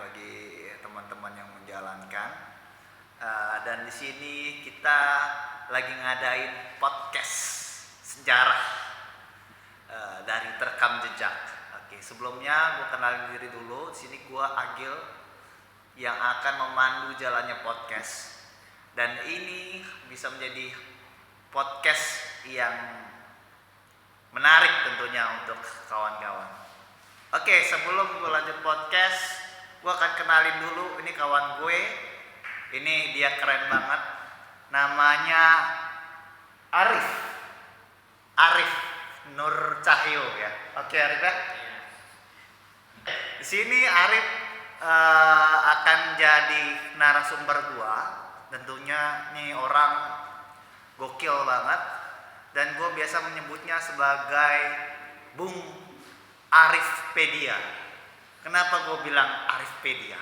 bagi teman-teman yang menjalankan. Dan di sini kita lagi ngadain podcast sejarah dari Terekam Jejak. Oke, sebelumnya gue kenalin diri dulu. Di sini gue Agil yang akan memandu jalannya podcast. Dan ini bisa menjadi podcast yang menarik tentunya untuk kawan-kawan. Oke, sebelum gue lanjut podcast, gue akan kenalin dulu. Ini kawan gue. Ini dia keren banget. Namanya Arif Nur Cahyo ya. Oke Arif ya. Di sini Arif akan jadi narasumber gua. Tentunya nih orang gokil banget dan gua biasa menyebutnya sebagai Bung Arifpedia. Kenapa gua bilang Arifpedia?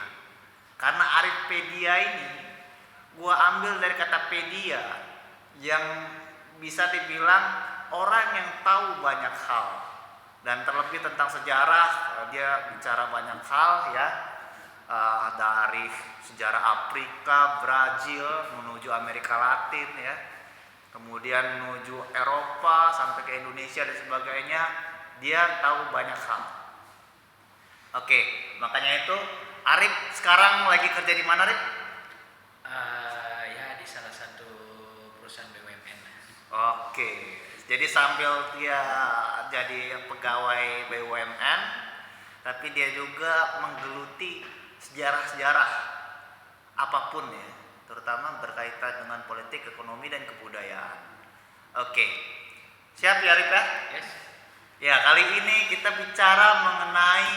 Karena Arifpedia ini gua ambil dari kata pedia yang bisa dibilang orang yang tahu banyak hal, dan terlebih tentang sejarah dia bicara banyak hal ya, dari sejarah Afrika, Brazil menuju Amerika Latin ya, kemudian menuju Eropa sampai ke Indonesia dan sebagainya. Dia tahu banyak hal. Oke, makanya itu Arif sekarang lagi kerja di mana, Arif? Ya di salah satu perusahaan BUMN. Oke, jadi sambil dia jadi pegawai BUMN, tapi dia juga menggeluti sejarah-sejarah apapun ya, terutama berkaitan dengan politik, ekonomi, dan kebudayaan. Oke, siap ya Arif ya? Yes. Ya, kali ini kita bicara mengenai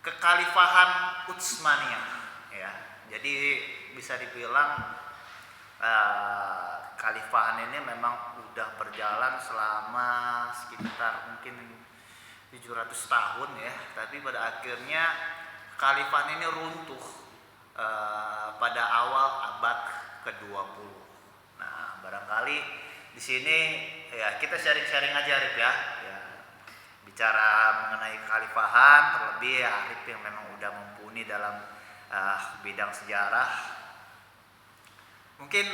kekhalifahan Utsmaniyah ya. Jadi bisa dibilang kekhalifahan ini memang udah berjalan selama sekitar mungkin 700 tahun ya, tapi pada akhirnya kekhalifahan ini runtuh pada awal abad ke-20. Nah, barangkali di sini ya kita sharing-sharing aja Arif ya. Bicara mengenai kekhalifahan, terlebih ya Arif yang memang udah mumpuni dalam bidang sejarah. Mungkin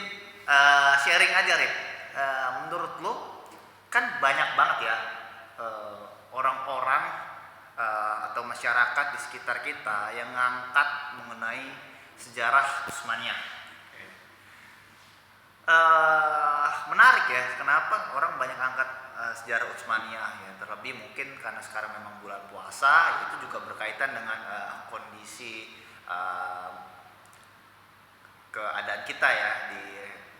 sharing aja Arif. Menurut lo kan banyak banget ya orang-orang atau masyarakat di sekitar kita yang ngangkat mengenai sejarah Utsmaniyah. Menarik ya, kenapa orang banyak angkat sejarah Utsmaniyah ya, terlebih mungkin karena sekarang memang bulan puasa, itu juga berkaitan dengan kondisi keadaan kita ya di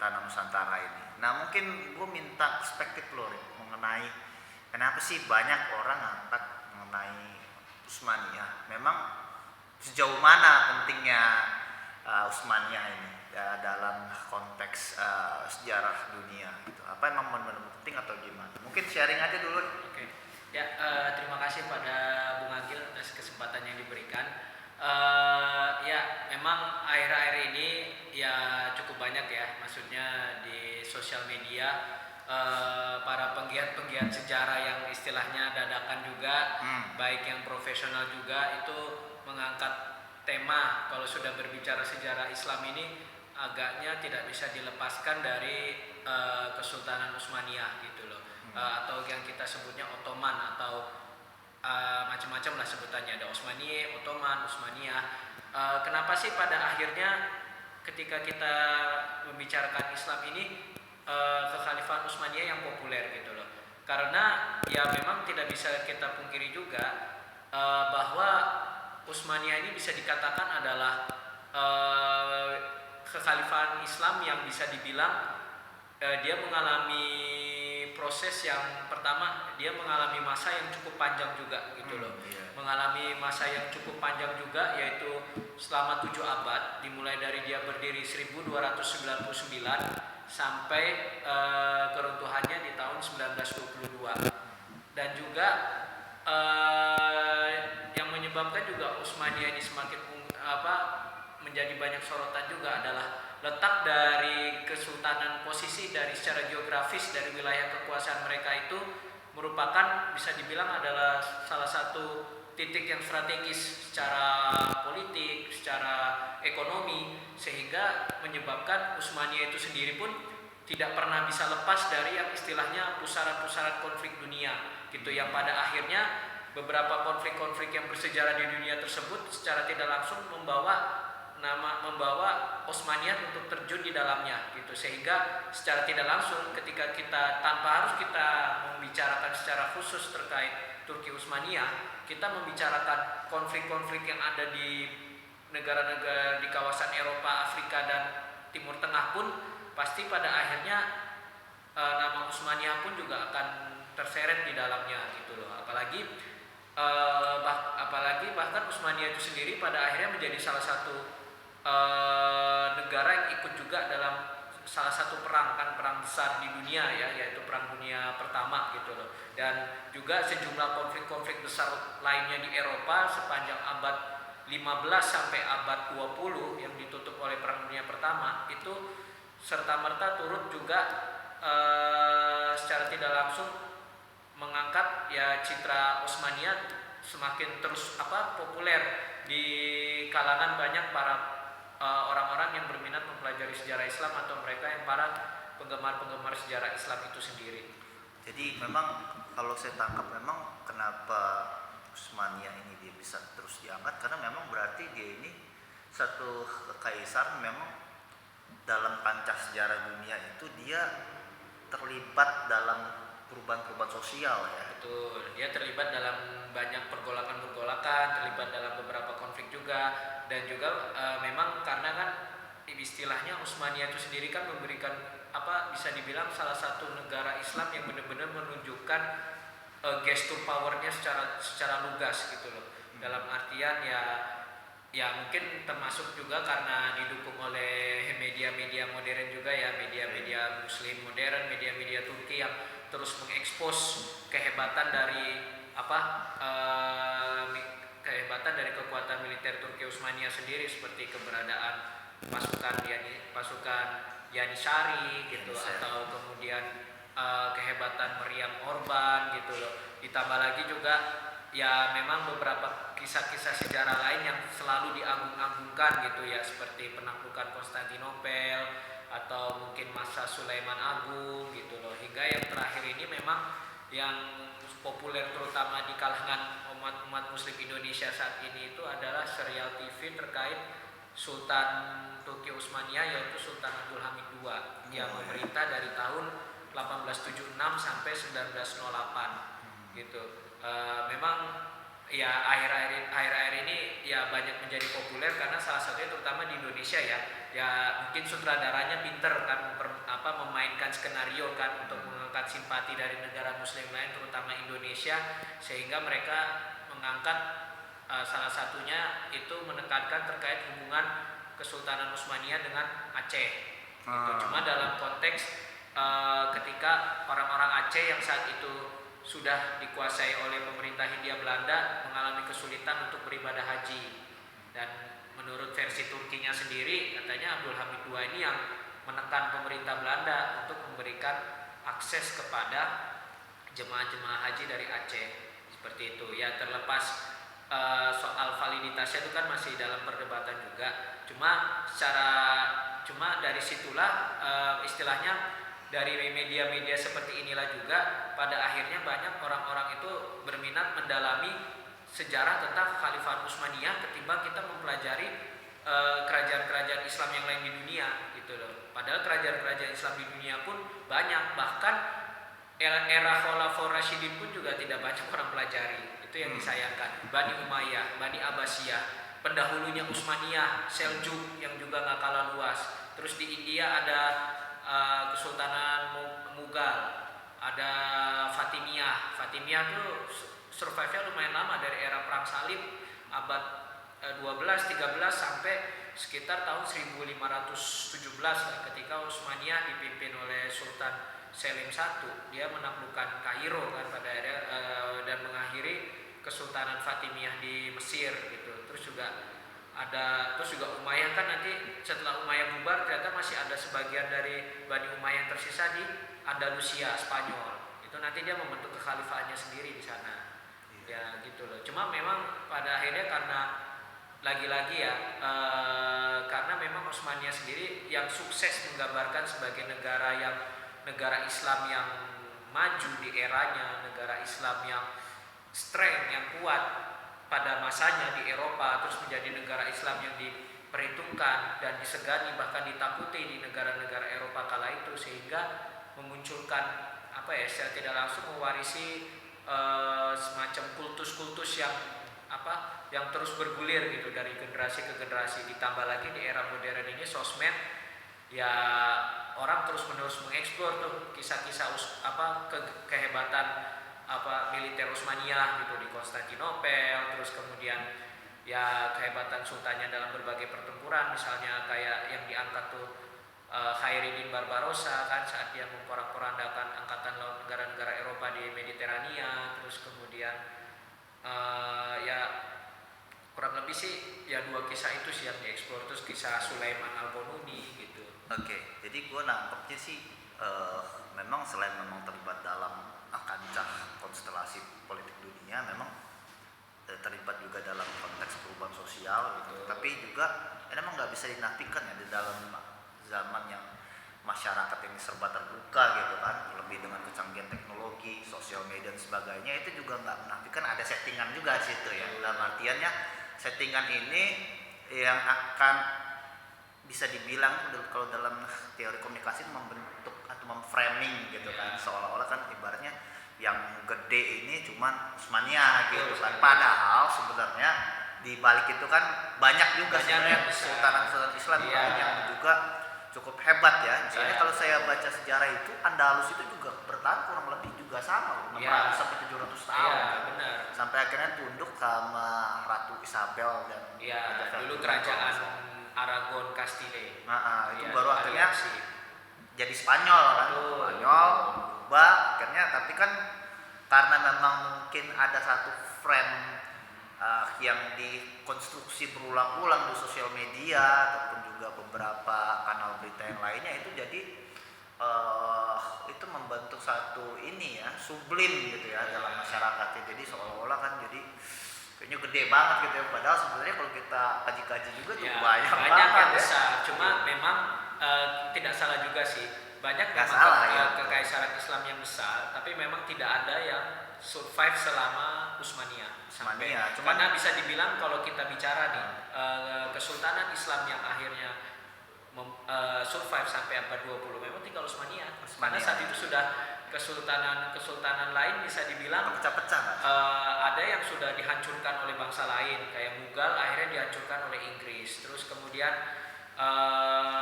tanah Nusantara ini. Nah mungkin gue minta perspektif lo mengenai kenapa sih banyak orang angkat mengenai Utsmaniyah. Memang sejauh mana pentingnya Utsmaniyah ini ya, dalam konteks sejarah dunia gitu. Apa emang benar-benar penting atau gimana? Mungkin sharing aja dulu. Oke. Ya, terima kasih pada Bung Agil atas kesempatan yang diberikan. Ya, memang akhir-akhir ini ya cukup banyak ya, maksudnya di sosial media para penggiat-penggiat sejarah yang istilahnya dadakan juga, baik yang profesional juga itu mengangkat tema kalau sudah berbicara sejarah Islam ini agaknya tidak bisa dilepaskan dari Kesultanan Utsmaniyah gitu loh, atau yang kita sebutnya Ottoman atau macam-macam lah sebutannya, ada Utsmaniyah, Ottoman, Utsmaniyah. Kenapa sih pada akhirnya ketika kita membicarakan Islam ini kekhalifahan Utsmaniyah yang populer gitu loh? Karena ya memang tidak bisa kita pungkiri juga bahwa Utsmaniyah ini bisa dikatakan adalah kekhalifahan Islam yang bisa dibilang dia mengalami proses yang pertama, dia mengalami masa yang cukup panjang juga gitu loh. Mengalami masa yang cukup panjang juga, yaitu selama 7 abad, dimulai dari dia berdiri 1299 sampai keruntuhannya di tahun 1922. Dan juga yang menyebabkan juga Utsmaniyah ini semakin menjadi banyak sorotan juga adalah letak dari kesultanan, posisi dari secara geografis dari wilayah kekuasaan mereka itu merupakan bisa dibilang adalah salah satu titik yang strategis secara politik ekonomi, sehingga menyebabkan Utsmaniyah itu sendiri pun tidak pernah bisa lepas dari yang istilahnya pusaran-pusaran konflik dunia gitu, yang pada akhirnya beberapa konflik-konflik yang bersejarah di dunia tersebut secara tidak langsung membawa Utsmaniyah untuk terjun di dalamnya gitu, sehingga secara tidak langsung ketika kita tanpa harus kita membicarakan secara khusus terkait Turki Utsmaniyah, kita membicarakan konflik-konflik yang ada di negara-negara di kawasan Eropa, Afrika dan Timur Tengah pun pasti pada akhirnya nama Utsmaniyah pun juga akan terseret di dalamnya gitu loh. Apalagi bahkan Utsmaniyah itu sendiri pada akhirnya menjadi salah satu negara yang ikut juga dalam salah satu perang besar di dunia ya, yaitu Perang Dunia Pertama gitu loh. Dan juga sejumlah konflik-konflik besar lainnya di Eropa sepanjang abad 15 sampai abad 20 yang ditutup oleh Perang Dunia Pertama itu serta-merta turut juga secara tidak langsung mengangkat ya citra Utsmaniyah semakin terus populer di kalangan banyak para orang-orang yang berminat mempelajari sejarah Islam atau mereka yang para penggemar-penggemar sejarah Islam itu sendiri. Jadi memang kalau saya tangkap memang kenapa Utsmaniyah ini dia bisa terus diangkat, karena memang berarti dia ini satu kekaisaran memang dalam kancah sejarah dunia itu dia terlibat dalam perubahan-perubahan sosial ya. Betul, dia terlibat dalam banyak pergolakan-pergolakan, terlibat dalam beberapa konflik juga, dan juga memang karena kan istilahnya Utsmaniyah itu sendiri kan memberikan bisa dibilang salah satu negara Islam yang benar-benar menunjukkan gestur powernya secara lugas gitu loh. Dalam artian ya mungkin termasuk juga karena didukung oleh media-media modern juga ya, media-media Muslim modern, media-media Turki yang terus mengekspos kehebatan dari kehebatan dari kekuatan militer Turki Utsmaniyah sendiri, seperti keberadaan pasukan Yanishari gitu, atau kemudian kehebatan Meriam Orban gitu loh. Ditambah lagi juga ya memang beberapa kisah-kisah sejarah lain yang selalu diagung-agungkan gitu ya, seperti penaklukan Konstantinopel atau mungkin masa Sulaiman Agung gitu loh. Hingga yang terakhir ini memang yang populer terutama di kalangan umat muslim Indonesia saat ini itu adalah serial TV terkait Sultan Turki Utsmaniyah, yaitu Sultan Abdul Hamid II yang memerintah dari tahun 1876 sampai 1908 gitu. Memang ya akhir-akhir ini ya banyak menjadi populer karena salah satunya terutama di Indonesia ya mungkin sutradaranya pinter kan memainkan skenario kan untuk mengangkat simpati dari negara muslim lain terutama Indonesia, sehingga mereka mengangkat salah satunya itu menekankan terkait hubungan Kesultanan Utsmaniyah dengan Aceh gitu. Cuma dalam konteks ketika orang-orang Aceh yang saat itu sudah dikuasai oleh pemerintah Hindia Belanda mengalami kesulitan untuk beribadah haji, dan menurut versi Turkinya sendiri katanya Abdul Hamid II ini yang menekan pemerintah Belanda untuk memberikan akses kepada jemaah-jemaah haji dari Aceh seperti itu ya. Terlepas soal validitasnya itu kan masih dalam perdebatan juga, cuma dari situlah istilahnya dari media-media seperti inilah juga pada akhirnya banyak orang-orang itu berminat mendalami sejarah tentang Khalifah Utsmaniyah ketimbang kita mempelajari kerajaan-kerajaan Islam yang lain di dunia gitu loh. Padahal kerajaan-kerajaan Islam di dunia pun banyak, bahkan era Khulafaur Rasyidin pun juga tidak banyak orang pelajari. Itu yang disayangkan. Bani Umayyah, Bani Abbasiyah, pendahulunya Utsmaniyah, Seljuk yang juga nggak kalah luas. Terus di India ada Kesultanan Mughal, ada Fatimiyah. Fatimiyah tuh survive-nya lumayan lama dari era perang salib abad 12, 13 sampai sekitar tahun 1517 ketika Utsmaniyah dipimpin oleh Sultan Selim I. Dia menaklukkan Kairo kan pada akhirnya dan mengakhiri Kesultanan Fatimiyah di Mesir gitu. Terus juga Umayyah kan nanti setelah Umayyah bubar ternyata masih ada sebagian dari Bani Umayyah yang tersisa di Andalusia, Spanyol. Itu nanti dia membentuk kekhalifahannya sendiri di sana. Ya gitu loh. Cuma memang pada akhirnya karena lagi-lagi ya Usmania sendiri yang sukses menggambarkan sebagai negara Islam yang maju di eranya, negara Islam yang strength, yang kuat pada masanya di Eropa, terus menjadi negara Islam yang diperhitungkan dan disegani bahkan ditakuti di negara-negara Eropa kala itu, sehingga memunculkan secara tidak langsung mewarisi semacam kultus-kultus yang terus bergulir gitu dari generasi ke generasi. Ditambah lagi di era modern ini sosmed, ya orang terus menerus mengeksplor tuh kisah-kisah kehebatan militer Utsmaniyah gitu di Konstantinopel, terus kemudian ya kehebatan sultannya dalam berbagai pertempuran, misalnya kayak yang diangkat tuh Khairuddin Barbarossa kan saat dia memporak-porandakan angkatan laut negara-negara Eropa di Mediterania. Terus kemudian ya kurang lebih sih ya 2 kisah itu sih yang dieksplor, terus kisah Sulaiman Al-Qununi gitu. Oke, jadi gue nangkepnya sih memang selain memang terlibat dalam kancah konstelasi politik dunia, memang terlibat juga dalam konteks perubahan sosial gitu. Tapi juga memang nggak bisa dinafikan ya di dalam zaman yang masyarakat ini serba terbuka gitu kan, lebih dengan kecanggihan teknologi, sosial media dan sebagainya, itu juga nggak menafikan ada settingan juga di situ ya. Dalam artiannya settingan ini yang akan bisa dibilang kalau dalam teori komunikasi membentuk atau memframing gitu kan, seolah-olah kan ibaratnya yang gede ini cuman Utsmaniyah gitu kan, padahal sebenarnya di balik itu kan banyak juga sebenarnya sultanan-sultanan Islam yang juga cukup hebat ya. Misalnya kalau saya baca sejarah itu Andalus itu juga bertahan kurang lebih juga sama 600 sampai 700 tahun. Benar. Sampai akhirnya tunduk sama Ratu Isabel dan dulu kerajaan Aragon Castile. Itu baru akhirnya jadi Spanyol kan. Spanyol berubah akhirnya, tapi kan karena memang mungkin ada satu frame yang dikonstruksi berulang-ulang di sosial media ataupun juga beberapa kanal berita yang lainnya, itu jadi itu membentuk satu ini ya sublim gitu ya dalam masyarakatnya. Jadi seolah-olah kan jadi kayaknya gede banget gitu ya, padahal sebenarnya kalau kita kaji-kaji juga tuh banyak yang besar. Cuma memang tidak salah juga sih, banyak memang kekaisaran Islam yang besar, tapi memang tidak ada yang survive selama Utsmaniyah. Karena bisa dibilang kalau kita bicara nih kesultanan Islam yang akhirnya survive sampai abad 20 memang tinggal Utsmaniyah. Karena saat itu sudah kesultanan lain bisa dibilang pecah-pecah. Ada yang sudah dihancurkan oleh bangsa lain kayak Mughal, akhirnya dihancurkan oleh Inggris. Terus kemudian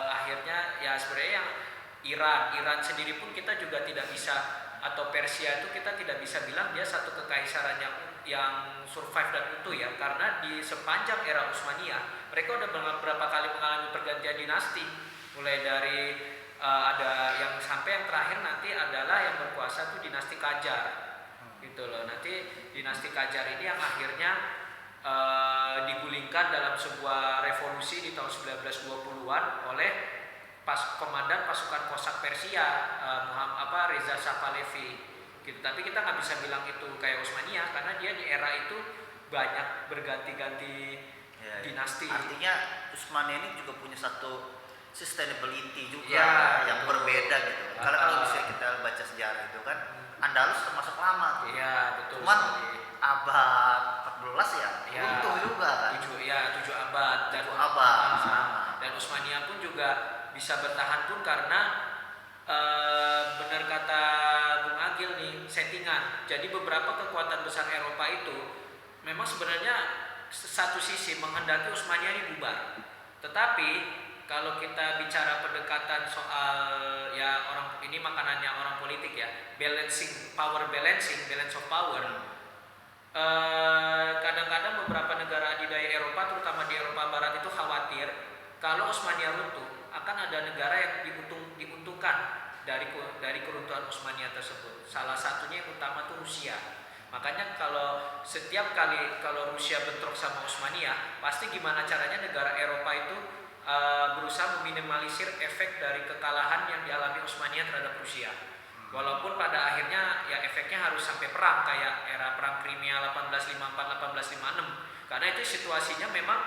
akhirnya ya sebenarnya yang Iran sendiri pun kita juga tidak bisa, atau Persia itu kita tidak bisa bilang dia satu kekaisaran yang survive dan utuh ya, karena di sepanjang era Utsmaniyah mereka udah beberapa kali mengalami pergantian dinasti, mulai dari ada yang sampai yang terakhir nanti adalah yang berkuasa tuh dinasti Qajar gitu loh. Nanti dinasti Qajar ini yang akhirnya digulingkan dalam sebuah revolusi di tahun 1920-an oleh komandan pasukan Kosak Persia Reza Shah Pahlavi gitu. Tapi kita nggak bisa bilang itu kayak Utsmaniyah karena dia di era itu banyak berganti-ganti dinasti. Artinya Utsmaniyah ini juga punya satu sustainability juga yang berbeda gitu. Karena kalau bisa kita baca sejarah itu kan Andalus termasuk lama tuh. Iya, betul. Cuman abad 14 ya, runtuh juga kan. 7 abad dan dan Utsmaniyah pun juga bisa bertahan pun karena benar kata Bung Agil nih, settingan. Jadi beberapa kekuatan besar Eropa itu memang sebenarnya satu sisi menghendaki Utsmaniyah ini bubar. Tetapi kalau kita bicara pendekatan soal ya orang ini makanannya orang politik ya, balance of power. Kadang-kadang beberapa negara adidaya Eropa, terutama di Eropa Barat itu khawatir kalau Utsmaniyah runtuh akan ada negara yang diuntungkan dari keruntuhan Utsmaniyah tersebut. Salah satunya yang utama itu Rusia. Makanya kalau setiap kali kalau Rusia bentrok sama Utsmaniyah, pasti gimana caranya negara Eropa itu berusaha meminimalisir efek dari kekalahan yang dialami Utsmaniyah terhadap Rusia. Walaupun pada akhirnya ya efeknya harus sampai perang kayak era perang Crimea 1854-1856. Karena itu situasinya memang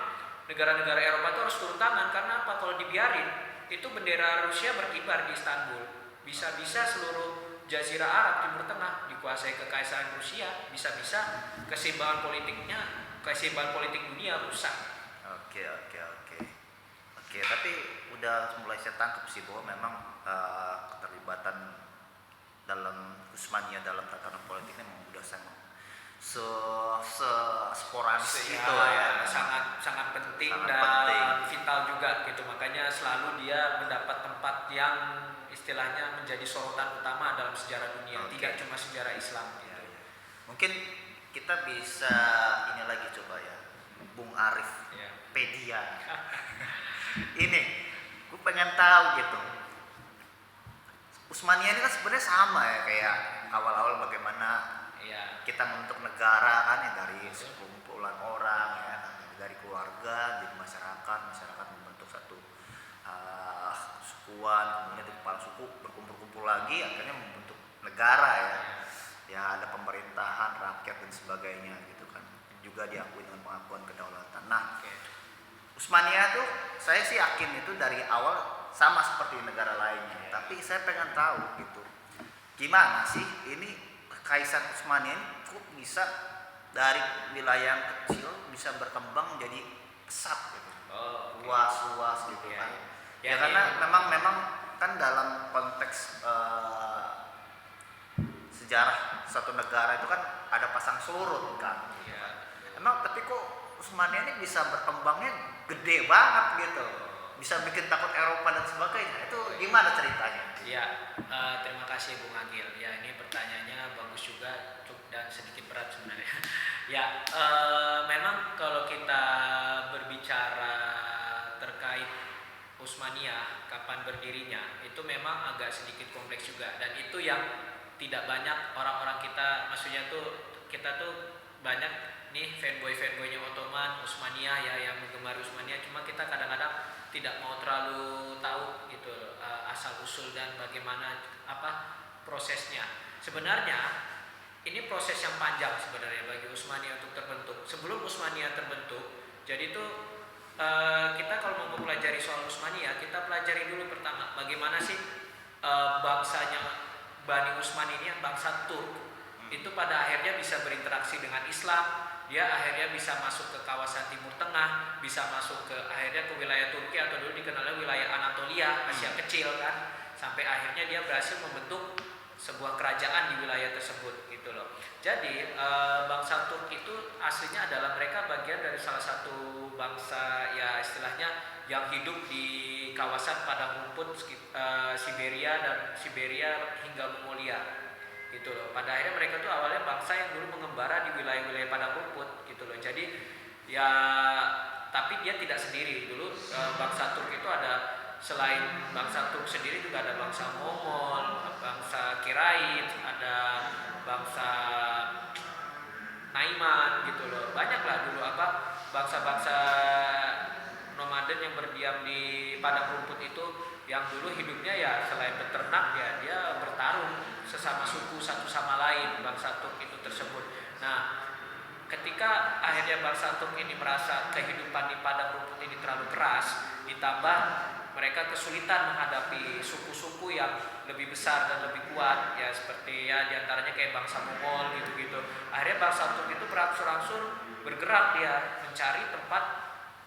negara-negara Eropa itu harus turun tangan. Karena apa? Kalau dibiarin itu bendera Rusia berkibar di Istanbul, bisa-bisa seluruh Jazirah Arab Timur Tengah dikuasai kekaisaran Rusia, bisa-bisa keseimbangan politik dunia rusak. Oke, oke, oke. Oke, tapi udah mulai saya tangkap sih bahwa memang keterlibatan dalam Usmania dalam tatanan politik ini memang udah sporadis itu ya. Sangat sangat penting Sangat dan penting. vital juga gitu. Makanya selalu dia mendapat tempat yang istilahnya menjadi sorotan utama dalam sejarah dunia, Oke. tidak cuma sejarah Islam Ya, gitu. ya. Mungkin kita bisa ini lagi coba ya, Bung Arif Ya. Pedia. Ini, gue pengen tahu gitu. Usmania ini kan sebenarnya sama ya kayak awal-awal bagaimana Iya. kita membentuk negara kan ya dari sekumpulan orang ya kan, dari keluarga jadi masyarakat membentuk satu sukuan, kemudian di kepala suku berkumpul-kumpul lagi akhirnya membentuk negara ya. Ya ada pemerintahan rakyat dan sebagainya gitu kan, juga diakui dengan pengakuan kedaulatan. Nah, Oke. Usmania tuh saya sih yakin itu dari awal sama seperti negara lainnya, tapi saya pengen tahu gitu gimana sih ini Kaisar Utsmania ini kok bisa dari wilayah yang kecil bisa berkembang menjadi pesat gitu, Oh, oke. luas gitu Iya, kan. iya. Ya, karena memang kan dalam konteks sejarah satu negara itu kan ada pasang surut kan. Iya. Emang tapi kok Utsmania ini bisa berkembangnya gede banget gitu, bisa bikin takut Eropa dan sebagainya, itu gimana ceritanya? Ya, terima kasih Bung Agil. Ya, ini pertanyaannya bagus juga dan sedikit berat sebenarnya. Ya, memang kalau kita berbicara terkait Utsmania, kapan berdirinya, itu memang agak sedikit kompleks juga. Dan itu yang tidak banyak orang-orang kita, maksudnya tuh kita tuh banyak nih fanboynya Ottoman, Utsmania ya yang menggemari Utsmania. Cuma kita kadang-kadang tidak mau terlalu tahu gitu asal usul dan bagaimana prosesnya. Sebenarnya ini proses yang panjang sebenarnya bagi Utsmania untuk terbentuk. Sebelum Utsmania terbentuk, jadi itu kita kalau mau mempelajari soal Utsmania, kita pelajari dulu pertama bagaimana sih bangsanya Bani Utsman ini yang bangsa Turk itu pada akhirnya bisa berinteraksi dengan Islam. Dia akhirnya bisa masuk ke kawasan Timur Tengah, bisa masuk ke akhirnya ke wilayah Turki atau dulu dikenalnya wilayah Anatolia, Asia Kecil kan, sampai akhirnya dia berhasil membentuk sebuah kerajaan di wilayah tersebut gitu loh. Jadi bangsa Turk itu aslinya adalah mereka bagian dari salah satu bangsa ya istilahnya yang hidup di kawasan padang rumput Siberia hingga Mongolia gitu loh. Pada akhirnya mereka tuh awalnya bangsa yang dulu mengembara di wilayah-wilayah padang rumput gitu loh. Jadi ya tapi dia tidak sendiri. Dulu bangsa Turk itu ada, selain bangsa Turk sendiri juga ada bangsa Mongol, bangsa Kirait, ada bangsa Naiman gitu loh. Banyaklah dulu bangsa-bangsa nomaden yang berdiam di padang rumput itu yang dulu hidupnya ya selain beternak ya dia bertarung sesama suku satu sama lain bangsa Turk itu tersebut. Nah, ketika akhirnya bangsa Turk ini merasa kehidupan di padang rumput ini terlalu keras, ditambah mereka kesulitan menghadapi suku-suku yang lebih besar dan lebih kuat ya seperti ya diantaranya kayak bangsa Mongol gitu-gitu. Akhirnya bangsa Turk itu berangsur-angsur bergerak dia mencari tempat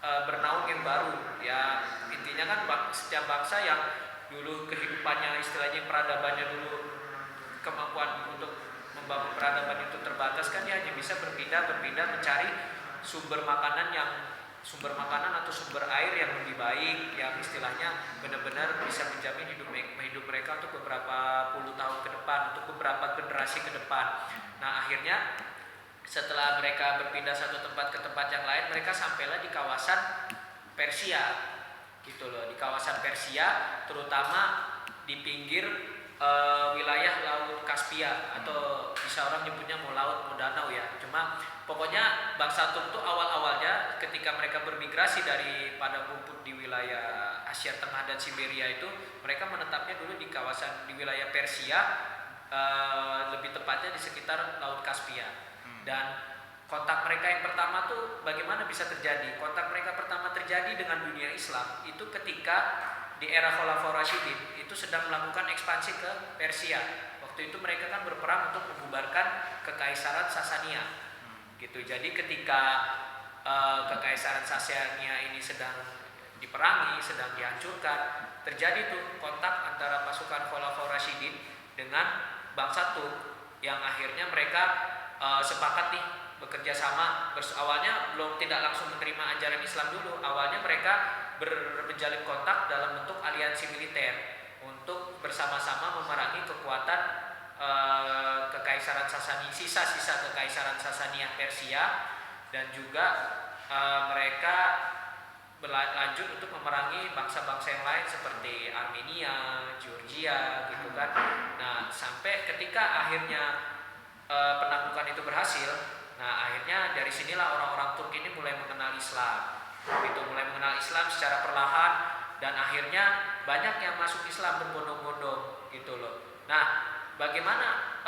bernaung yang baru ya. Intinya kan setiap bangsa yang dulu kehidupannya istilahnya peradabannya dulu kemampuan untuk membangun peradaban itu terbatas kan dia hanya bisa berpindah mencari sumber makanan atau sumber air yang lebih baik yang istilahnya benar-benar bisa menjamin hidup mereka untuk beberapa puluh tahun ke depan, untuk beberapa generasi ke depan. Nah, akhirnya setelah mereka berpindah satu tempat ke tempat yang lain, mereka sampailah di kawasan Persia gitu loh. Di kawasan Persia terutama di pinggir wilayah Laut Kaspia atau bisa orang nyebutnya mau laut mau danau ya. Cuma pokoknya bangsa Turk itu awal-awalnya ketika mereka bermigrasi dari padang rumput di wilayah Asia Tengah dan Siberia itu mereka menetapnya dulu di kawasan di wilayah Persia, lebih tepatnya di sekitar Laut Kaspia. Dan kontak mereka yang pertama tuh bagaimana bisa terjadi? Kontak mereka pertama terjadi dengan dunia Islam itu ketika di era Khulafaur Rasyidin itu sedang melakukan ekspansi ke Persia. Waktu itu mereka kan berperang untuk membubarkan kekaisaran Sasania. Gitu. Jadi ketika kekaisaran Sasania ini sedang diperangi, sedang dihancurkan, terjadi tuh kontak antara pasukan Khulafaur Rasyidin dengan bangsa Turk yang akhirnya mereka sepakat nih bekerja sama. Awalnya belum tidak langsung menerima ajaran Islam dulu. Awalnya mereka menjalin kontak dalam bentuk aliansi militer untuk bersama-sama memerangi kekuatan kekaisaran Sasani, sisa-sisa kekaisaran Sasania Persia, dan juga mereka berlanjut untuk memerangi bangsa-bangsa yang lain seperti Armenia, Georgia gitu kan. Nah, sampai ketika akhirnya penaklukan itu berhasil, nah akhirnya dari sinilah orang-orang Turki ini mulai mengenal Islam. Gitu, mulai mengenal Islam secara perlahan, dan akhirnya banyak yang masuk Islam berbondong-bondong gitu loh. Nah, bagaimana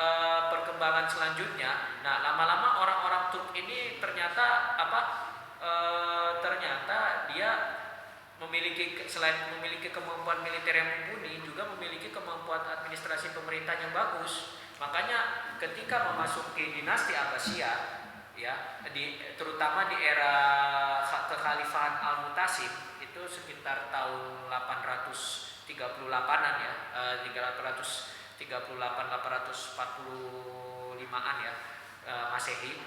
perkembangan selanjutnya? Nah, lama-lama orang-orang Turk ini ternyata ternyata dia memiliki, selain memiliki kemampuan militer yang mumpuni, juga memiliki kemampuan administrasi pemerintah yang bagus. Makanya ketika memasuki dinasti Abbasiyah, ya, terutama di era kekhalifahan Al-Mu'tasim itu sekitar tahun 838-an ya, 838-845-an ya, Masehi.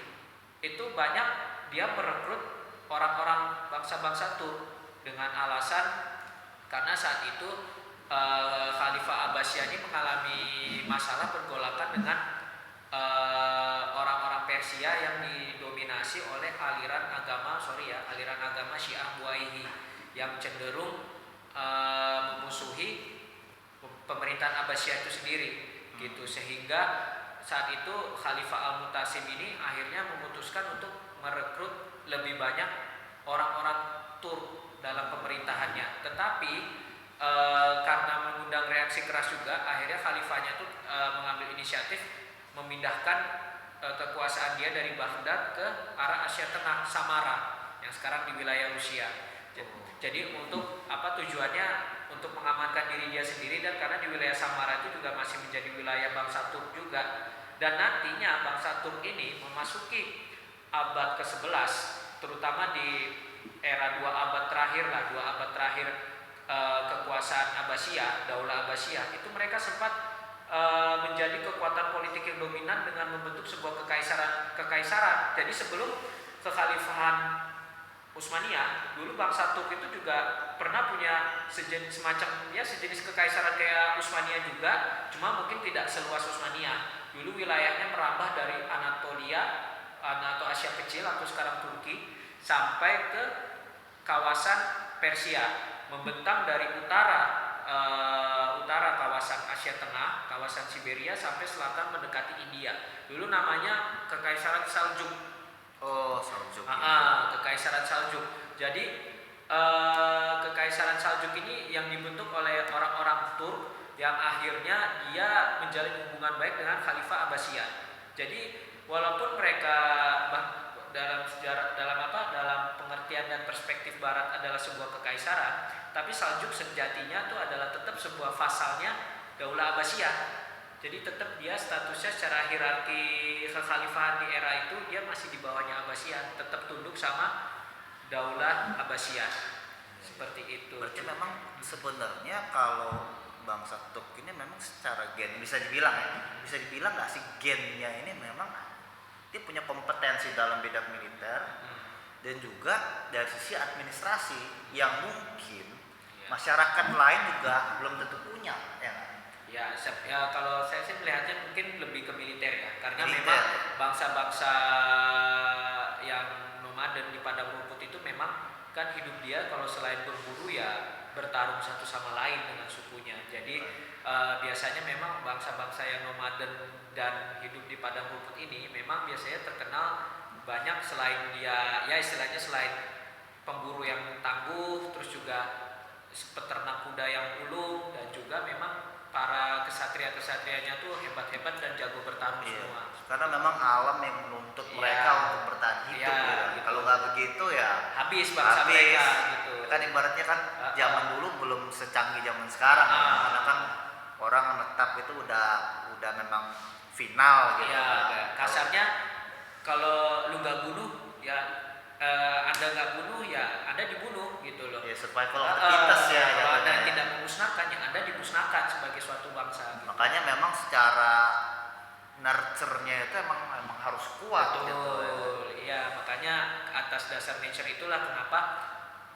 Itu banyak dia merekrut orang-orang bangsa-bangsa Turk dengan alasan karena saat itu Khalifah Abbasiyah ini mengalami masalah pergolakan dengan orang-orang Persia yang didominasi oleh aliran agama Syiah Buaihi yang cenderung memusuhi pemerintahan Abbasiyah itu sendiri gitu, sehingga saat itu Khalifah Al-Mu'tasim ini akhirnya memutuskan untuk merekrut lebih banyak orang-orang Turk dalam pemerintahannya. Tetapi karena mengundang reaksi keras juga, akhirnya khalifahnya itu mengambil inisiatif memindahkan kekuasaan dia dari Baghdad ke arah Asia Tengah, Samara yang sekarang di wilayah Rusia. Jadi untuk tujuannya untuk mengamankan diri dia sendiri, dan karena di wilayah Samara itu juga masih menjadi wilayah bangsa Turk juga. Dan nantinya bangsa Turk ini memasuki abad ke-11, terutama di era 2 abad terakhir kekuasaan Abbasiyah, Daulah Abbasiyah, itu mereka sempat menjadi kekuatan politik yang dominan dengan membentuk sebuah kekaisaran. Jadi sebelum kekhalifahan Utsmaniyah, dulu bangsa Turk itu juga pernah punya sejenis kekaisaran kayak Utsmaniyah juga, cuma mungkin tidak seluas Utsmaniyah. Dulu wilayahnya merambah dari Anatolia atau Asia Kecil atau sekarang Turki sampai ke kawasan Persia, membentang dari utara kawasan Asia Tengah, kawasan Siberia sampai selatan mendekati India. Dulu namanya Kekaisaran Saljuk. Oh, Saljuk. Kekaisaran Saljuk. Jadi Kekaisaran Saljuk ini yang dibentuk oleh orang-orang Turk yang akhirnya dia menjalin hubungan baik dengan Khalifah Abbasiyah. Jadi walaupun mereka dalam pengertian dan perspektif Barat adalah sebuah kekaisaran, tapi Saljuk sejatinya itu adalah tetap sebuah vasalnya Daulah Abbasiyah. Jadi tetap dia statusnya secara hierarki kekhalifahan di era itu dia masih di bawahnya Abbasiyah, tetap tunduk sama Daulah Abbasiyah. Seperti itu. Berarti memang sebenarnya kalau bangsa Turk ini memang secara gen bisa dibilang nggak sih gennya ini memang dia punya kompetensi dalam bidang militer dan juga dari sisi administrasi yang mungkin masyarakat lain juga belum tentu punya ya. Ya, kalau saya sih melihatnya mungkin lebih ke militer ya, karena Militer. memang bangsa-bangsa yang nomaden di padang rumput itu memang kan hidup dia kalau selain berburu ya bertarung satu sama lain dengan sukunya. Jadi biasanya memang bangsa-bangsa yang nomaden dan hidup di padang rumput ini memang biasanya terkenal banyak selain dia ya istilahnya selain pemburu yang tangguh, terus juga peternak kuda yang ulung, dan juga memang para kesatria-kesatrianya tuh hebat-hebat dan jago bertarung semua. Karena memang alam yang menuntut mereka untuk bertahan hidup. Gitu. Kalau nggak begitu ya habis bangsa mereka gitu. kan ibaratnya kan zaman dulu belum secanggih zaman sekarang, karena kan orang menetap itu udah memang final gitu. Ya, kasarnya kalau lu nggak bunuh ya Anda nggak bunuh ya Anda dibunuh gitu loh. Ya, survival of the fittest ya. Kalau Anda jatuhnya. tidak memusnahkan yang Anda dimusnahkan sebagai suatu bangsa. Gitu. Makanya memang secara nurture-nya itu emang harus kuat gitu. Betul. Iya, makanya atas dasar nature itulah kenapa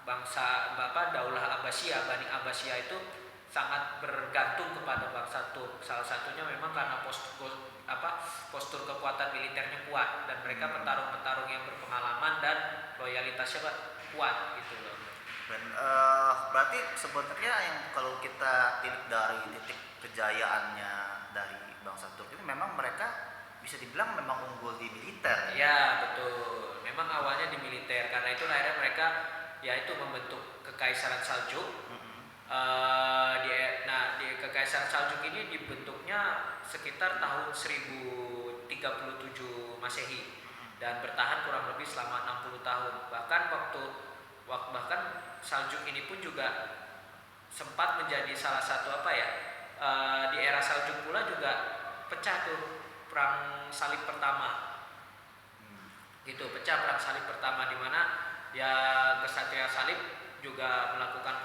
bangsa Daulah Abbasiyah, Bani Abbasiyah itu sangat bergantung kepada bangsa Turk. Salah satunya memang karena postur kekuatan militernya kuat dan mereka petarung-petarung yang berpengalaman dan loyalitasnya kuat gitu loh. Dan berarti sebenarnya yang kalau kita tilik dari titik kejayaannya dari bangsa Turk itu memang mereka bisa dibilang memang unggul di militer. Ya betul. Memang awalnya di militer karena itu akhirnya mereka yaitu membentuk Kekaisaran Saljuk. Di Kekaisaran Saljuk ini dibentuknya sekitar tahun 1037 Masehi dan bertahan kurang lebih selama 60 tahun. Bahkan bahkan Saljuk ini pun juga sempat menjadi salah satu di era Saljuk pula juga pecah tuh perang salib pertama. Gitu, pecah perang salib pertama di mana ya Kesatria Salib juga melakukan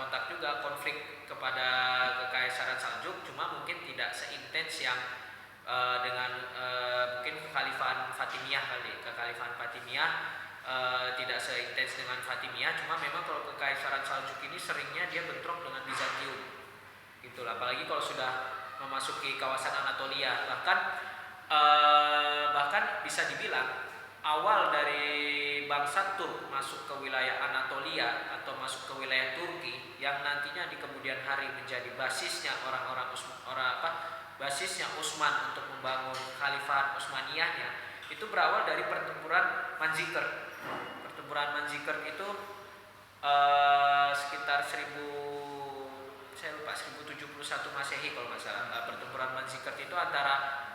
konflik kepada Kekaisaran Saljuk, cuma mungkin tidak seintens yang dengan mungkin Kekhalifahan Fatimiyah tidak seintens dengan Fatimiyah, cuma memang kalau Kekaisaran Saljuk ini seringnya dia bentrok dengan Bizantium gitulah, apalagi kalau sudah memasuki kawasan Anatolia. Bahkan bisa dibilang awal dari bangsa Turk masuk ke wilayah Anatolia atau masuk ke wilayah Turki yang nantinya di kemudian hari menjadi basisnya basisnya Utsman untuk membangun Khalifah Utsmaniyahnya, itu berawal dari pertempuran Manzikert. Pertempuran Manzikert itu sekitar 1071 Masehi kalau nggak salah. Pertempuran Manzikert itu antara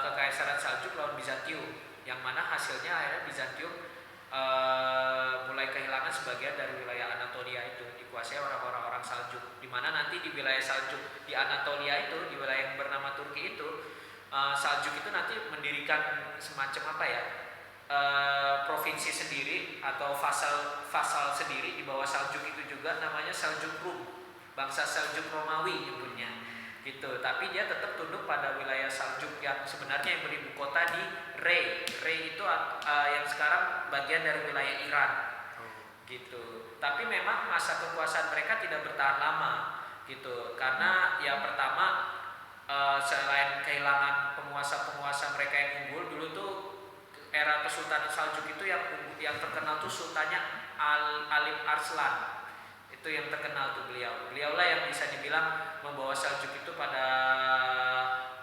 Kekaisaran Saljuk lawan Bizantium, yang mana hasilnya akhirnya Bizantium mulai kehilangan sebagian dari wilayah Anatolia itu dikuasai orang-orang Saljuk, di mana nanti di wilayah Saljuk di Anatolia itu, di wilayah yang bernama Turki itu, Saljuk itu nanti mendirikan semacam provinsi sendiri atau fasal sendiri di bawah Saljuk itu juga, namanya Saljuk Rum, bangsa Saljuk Romawi nyebutnya gitu. Tapi dia tetap tunduk pada wilayah Saljuk yang sebenarnya yang beribu kota di Rey itu yang sekarang bagian dari wilayah Iran gitu. Tapi memang masa kekuasaan mereka tidak bertahan lama gitu, karena yang pertama selain kehilangan penguasa mereka yang unggul dulu tuh, era Kesultanan Saljuk itu yang terkenal tuh Sultannya Alip Arslan. Itu yang terkenal tuh beliaulah yang bisa dibilang membawa Saljuk itu pada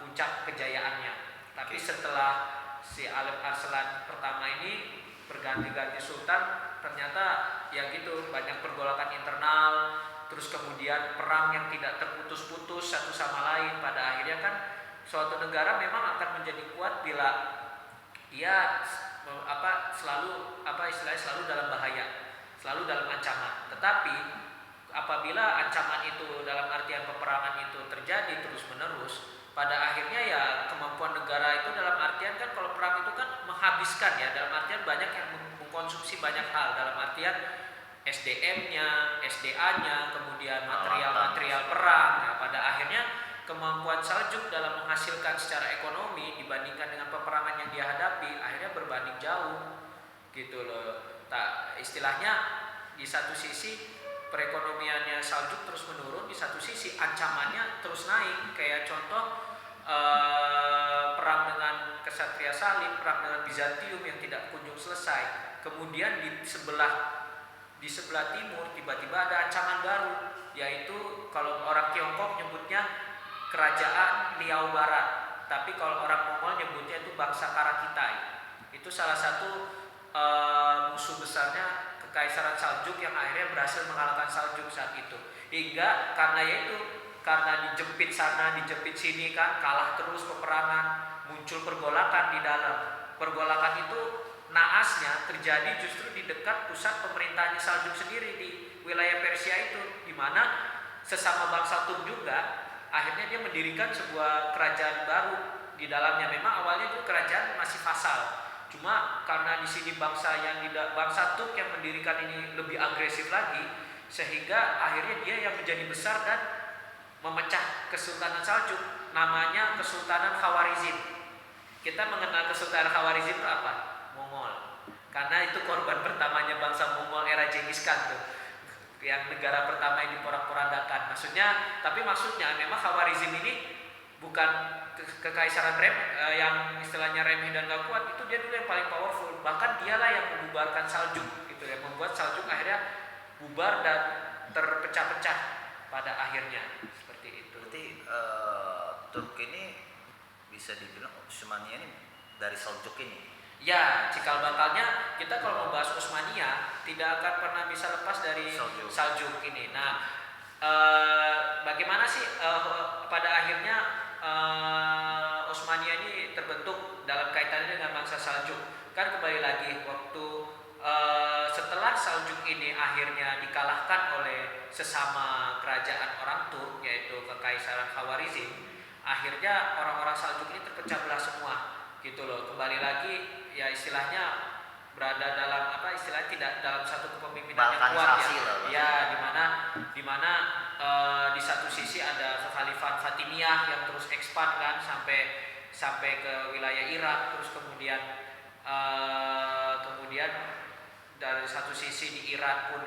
puncak kejayaannya. Tapi setelah si Alip Arslan pertama ini berganti-ganti sultan, ternyata ya gitu, banyak pergolakan internal, terus kemudian perang yang tidak terputus-putus satu sama lain. Pada akhirnya kan suatu negara memang akan menjadi kuat bila ia selalu dalam bahaya, selalu dalam ancaman. Tetapi apabila ancaman itu dalam artian peperangan itu terjadi terus-menerus, pada akhirnya ya kemampuan negara itu dalam artian kan, kalau perang itu kan menghabiskan ya, dalam artian banyak yang mengkonsumsi banyak hal, dalam artian SDM-nya, SDA-nya, kemudian material-material perang. Nah, pada akhirnya kemampuan Saljuk dalam menghasilkan secara ekonomi dibandingkan dengan peperangan yang dia hadapi akhirnya berbanding jauh gitu loh. Istilahnya di satu sisi perekonomiannya Saljuk terus menurun, di satu sisi ancamannya terus naik. Kayak contoh perang dengan Kesatria Salib, perang dengan Bizantium yang tidak kunjung selesai. Kemudian di sebelah timur tiba-tiba ada ancaman baru, yaitu kalau orang Tiongkok nyebutnya Kerajaan Liao Barat, tapi kalau orang Mongol nyebutnya itu bangsa Karakitai. Itu salah satu musuh besarnya Kekaisaran Saljuk yang akhirnya berhasil mengalahkan Saljuk saat itu. Hingga karena dijepit sana dijepit sini kan, kalah terus peperangan, muncul pergolakan di dalam. Pergolakan itu naasnya terjadi justru di dekat pusat pemerintahnya Saljuk sendiri di wilayah Persia mana sesama bangsa Turk juga akhirnya dia mendirikan sebuah kerajaan baru di dalamnya. Memang awalnya itu kerajaan masih vasal, cuma karena di sini bangsa Turk yang mendirikan ini lebih agresif lagi, sehingga akhirnya dia yang menjadi besar dan memecah Kesultanan Saljuk, namanya Kesultanan Khawarizm. Kita mengenal Kesultanan Khawarizm itu apa? Mongol. Karena itu korban pertamanya bangsa Mongol era Genghis Khan tuh, yang negara pertama yang diporak-porandakan. Maksudnya memang Khawarizm ini bukan kekaisaran yang istilahnya remeh dan gak kuat, itu dia dulu yang paling powerful. Bahkan dialah yang membubarkan Saljuk, gitu ya, membuat Saljuk akhirnya bubar dan terpecah-pecah pada akhirnya seperti itu. Berarti Turk ini bisa dibilang Utsmaniyah ini dari Saljuk ini. Ya, cikal bakalnya kita kalau membahas Utsmaniyah tidak akan pernah bisa lepas dari Saljuk ini. Nah, bagaimana sih pada akhirnya Utsmaniyah ini terbentuk dalam kaitannya dengan bangsa Saljuk? Kan kembali lagi waktu setelah Saljuk ini akhirnya dikalahkan oleh sesama kerajaan orang Turk, yaitu Kekaisaran Khawarizm, akhirnya orang-orang Saljuk ini terpecah belah semua, gitu loh. Kembali lagi ya istilahnya berada dalam tidak dalam satu kepemimpinan yang kuat ya, di mana di satu sisi ada Kekhalifan Fatimiyah yang terus expand kan sampai ke wilayah Irak, terus kemudian dari satu sisi di Iran pun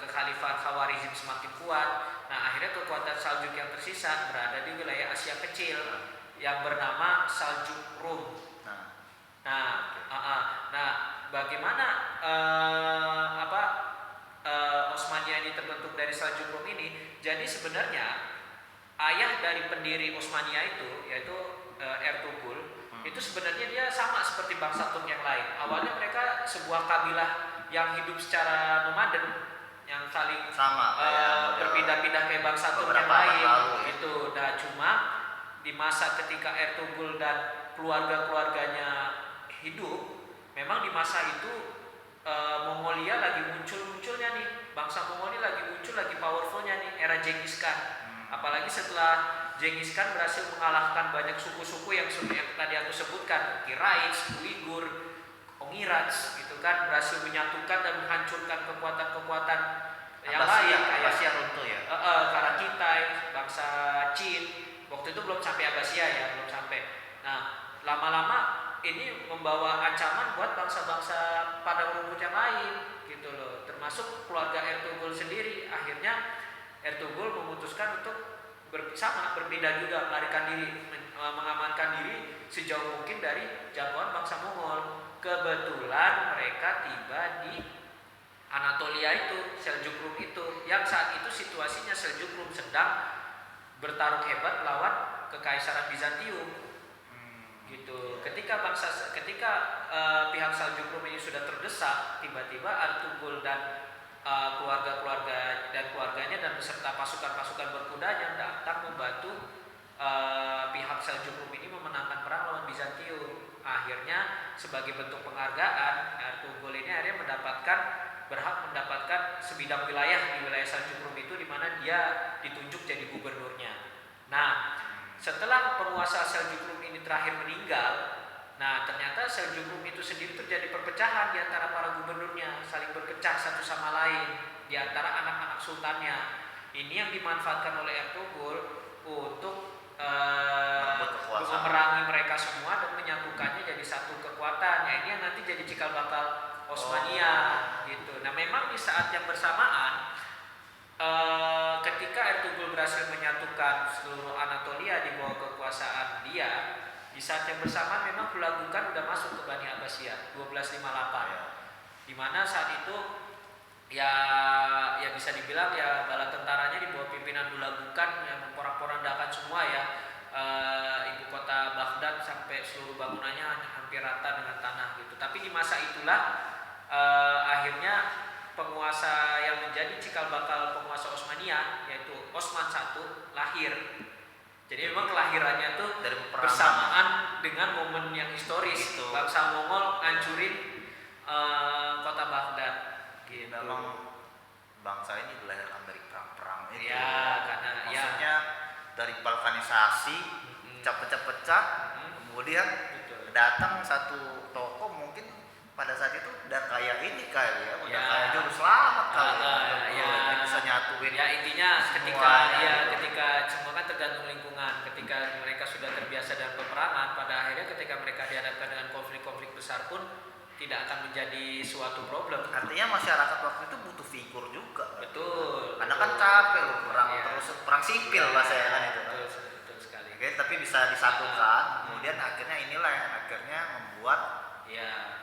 Kekhalifan Khawarizm semakin kuat. Nah, akhirnya kekuatan Saljuk yang tersisa berada di wilayah Asia Kecil yang bernama Saljuk Rum. Bagaimana Utsmaniyah ini terbentuk dari Saljuk Rum ini? Jadi sebenarnya ayah dari pendiri Utsmaniyah itu yaitu Ertugrul itu sebenarnya dia sama seperti bangsa Turk yang lain. Awalnya mereka sebuah kabilah yang hidup secara nomaden, yang saling berpindah-pindah kayak bangsa Turk yang lain gitu. Nah, cuma di masa ketika Ertugrul dan keluarga-keluarganya hidup, memang di masa itu Mongolia lagi muncul-munculnya nih, bangsa Mongolia lagi muncul, lagi powerfulnya nih, era Genghis Khan. Apalagi setelah Genghis Khan berhasil mengalahkan banyak suku-suku yang tadi aku sebutkan, Kiraids, Uighur, Ongirats, gitu kan, berhasil menyatukan dan menghancurkan kekuatan-kekuatan yang lain kayak Abbasiyah runtuh ya. Karakitai, bangsa Qin. Waktu itu belum sampai Abbasiyah ya, belum sampai. Nah, lama-lama ini membawa ancaman buat bangsa-bangsa pada rumput yang lain, gitu loh. Termasuk keluarga Ertugrul sendiri. Akhirnya Ertugrul memutuskan untuk berpindah juga, melarikan diri, mengamankan diri sejauh mungkin dari jangkauan bangsa Mongol. Kebetulan mereka tiba di Anatolia itu, Seljuk Rum itu, yang saat itu situasinya Seljuk Rum sedang bertarung hebat melawan Kekaisaran Bizantium. Gitu. Ketika pihak Seljuk Rum ini sudah terdesak, tiba-tiba Ertugrul dan keluarganya dan beserta pasukan-pasukan berkudanya datang membantu pihak Seljuk Rum ini memenangkan perang lawan Bizantium. Akhirnya sebagai bentuk penghargaan, Ertugrul ini akhirnya berhak mendapatkan sebidang wilayah di wilayah Seljuk Rum itu, di mana dia ditunjuk jadi gubernurnya. Nah, setelah penguasa Seljuk Rum ini terakhir meninggal, nah ternyata Seljuk Rum itu sendiri terjadi perpecahan di antara para gubernurnya, saling berpecah satu sama lain di antara anak-anak sultannya. Ini yang dimanfaatkan oleh Ertugrul untuk memerangi mereka semua dan menyatukannya jadi satu kekuatan. Ya, ini yang nanti jadi cikal bakal Utsmaniyah gitu. Nah, memang di saat yang bersamaan ketika Ertugrul berhasil menyatukan seluruh Anatolia di bawah kekuasaan dia, di saat yang bersamaan memang Hulagukan udah masuk ke Bani Abbasiyah 1258, di mana saat itu ya bisa dibilang ya bala tentaranya di bawah pimpinan Hulagukan yang memporak-porandakan semua ya, ibu kota Baghdad sampai seluruh bangunannya hampir rata dengan tanah gitu. Tapi di masa itulah akhirnya penguasa yang menjadi cikal bakal penguasa Utsmaniyah yaitu Osman I lahir. Jadi memang kelahirannya tuh bersamaan dengan momen yang historis itu. Bangsa Mongol ngancurin kota Baghdad. Gitu. Memang bangsa ini dilahirkan dari perang-perang itu. Ya, karena Maksudnya dari balkanisasi pecah-pecah, kemudian betul. datang satu toko mungkin pada saat itu udah kayak ini kali ya, udah Ya. kayak juru selamat kali Ya. Dia bisa nyatuin. Ya intinya semuanya. ketika semua kan tergantung lingkungan. Ketika mereka sudah terbiasa dengan peperangan, pada akhirnya ketika mereka dihadapkan dengan konflik-konflik besar pun tidak akan menjadi suatu problem. Artinya masyarakat waktu itu butuh figur juga. Betul. Karena kan capek loh perang, Iya. terus perang sipil bahasanya kan itu. Betul sekali. Oke, tapi bisa disatukan. Kemudian akhirnya inilah yang akhirnya membuat Ya.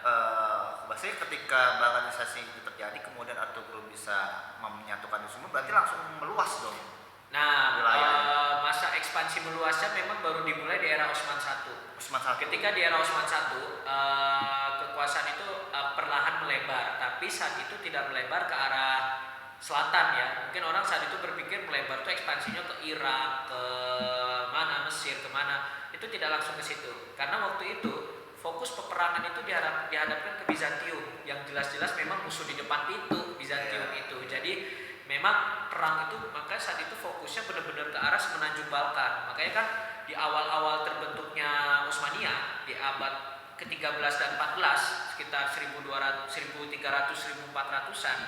bahasanya ketika balkanisasi itu terjadi, kemudian Arthur Group bisa menyatukan itu semua, berarti langsung meluas dong. Nah, Wilayah. masa ekspansi meluasnya memang baru dimulai di era Osman I. Usman satu. Ketika di era Osman I, kekuasaan itu perlahan melebar, tapi saat itu tidak melebar ke arah selatan ya. Mungkin orang saat itu berpikir melebar itu ekspansinya ke Irak, ke mana, Mesir, kemana. Itu tidak langsung ke situ. Karena waktu itu fokus peperangan itu dihadapkan ke Bizantium, yang jelas-jelas memang musuh di depan pintu Bizantium itu. Jadi memang perang itu, maka saat itu fokusnya benar-benar ke arah semenanjung Balkan. Makanya kan di awal-awal terbentuknya Utsmaniyah di abad ke-13 dan 14, sekitar 1200, 1300, 1400-an,